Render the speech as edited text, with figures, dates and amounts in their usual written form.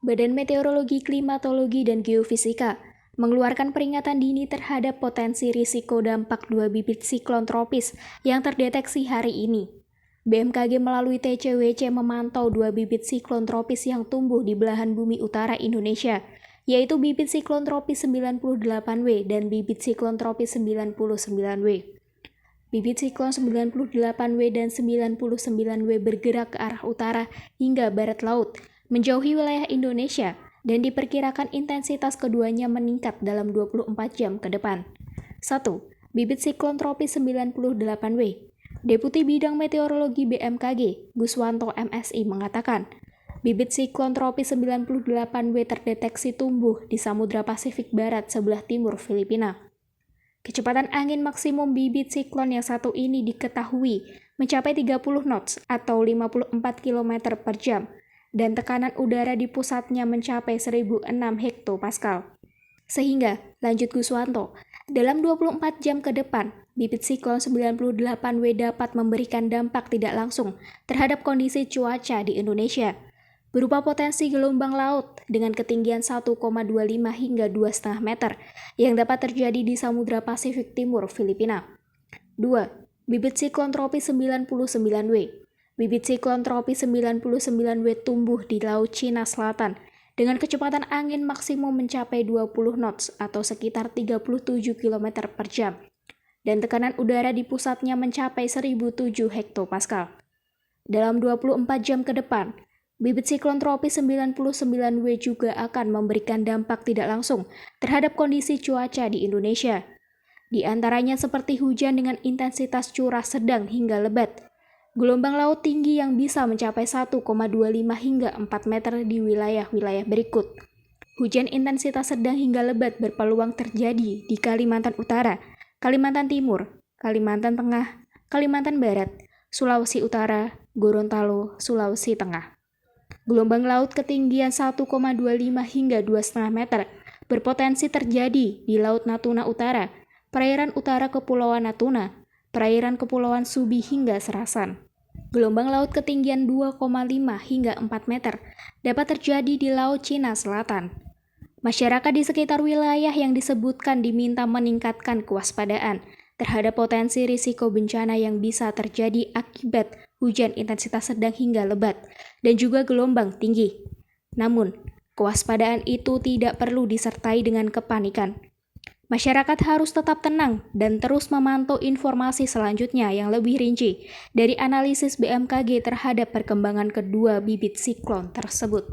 Badan Meteorologi, Klimatologi, dan Geofisika mengeluarkan peringatan dini terhadap potensi risiko dampak 2 bibit siklon tropis yang terdeteksi hari ini. BMKG melalui TCWC memantau 2 bibit siklon tropis yang tumbuh di belahan bumi utara Indonesia, yaitu bibit siklon tropis 98W dan bibit siklon tropis 99W. Bibit siklon 98W dan 99W bergerak ke arah utara hingga barat laut, menjauhi wilayah Indonesia, dan diperkirakan intensitas keduanya meningkat dalam 24 jam ke depan. 1. Bibit siklon tropis 98W. Deputi Bidang Meteorologi BMKG, Guswanto MSI mengatakan, bibit siklon tropis 98W terdeteksi tumbuh di Samudra Pasifik Barat sebelah timur Filipina. Kecepatan angin maksimum bibit siklon yang satu ini diketahui mencapai 30 knots atau 54 km per jam, dan tekanan udara di pusatnya mencapai 1006 hektopascal. Sehingga, lanjut Guswanto, dalam 24 jam ke depan, bibit siklon 98W dapat memberikan dampak tidak langsung terhadap kondisi cuaca di Indonesia, berupa potensi gelombang laut dengan ketinggian 1,25 hingga 2,5 meter yang dapat terjadi di Samudra Pasifik Timur Filipina. 2. Bibit siklon tropis 99W. Bibit siklon tropis 99W tumbuh di Laut Cina Selatan dengan kecepatan angin maksimum mencapai 20 knots atau sekitar 37 km per jam, dan tekanan udara di pusatnya mencapai 1007 hektopascal. Dalam 24 jam ke depan, bibit siklon tropis 99W juga akan memberikan dampak tidak langsung terhadap kondisi cuaca di Indonesia. Di antaranya seperti hujan dengan intensitas curah sedang hingga lebat, gelombang laut tinggi yang bisa mencapai 1,25 hingga 4 meter di wilayah-wilayah berikut. Hujan intensitas sedang hingga lebat berpeluang terjadi di Kalimantan Utara, Kalimantan Timur, Kalimantan Tengah, Kalimantan Barat, Sulawesi Utara, Gorontalo, Sulawesi Tengah. Gelombang laut ketinggian 1,25 hingga 2,5 meter berpotensi terjadi di Laut Natuna Utara, perairan utara Kepulauan Natuna, perairan Kepulauan Subi hingga Serasan. Gelombang laut ketinggian 2,5 hingga 4 meter dapat terjadi di Laut Cina Selatan. Masyarakat di sekitar wilayah yang disebutkan diminta meningkatkan kewaspadaan terhadap potensi risiko bencana yang bisa terjadi akibat hujan intensitas sedang hingga lebat, dan juga gelombang tinggi. Namun, kewaspadaan itu tidak perlu disertai dengan kepanikan. Masyarakat harus tetap tenang dan terus memantau informasi selanjutnya yang lebih rinci dari analisis BMKG terhadap perkembangan kedua bibit siklon tersebut.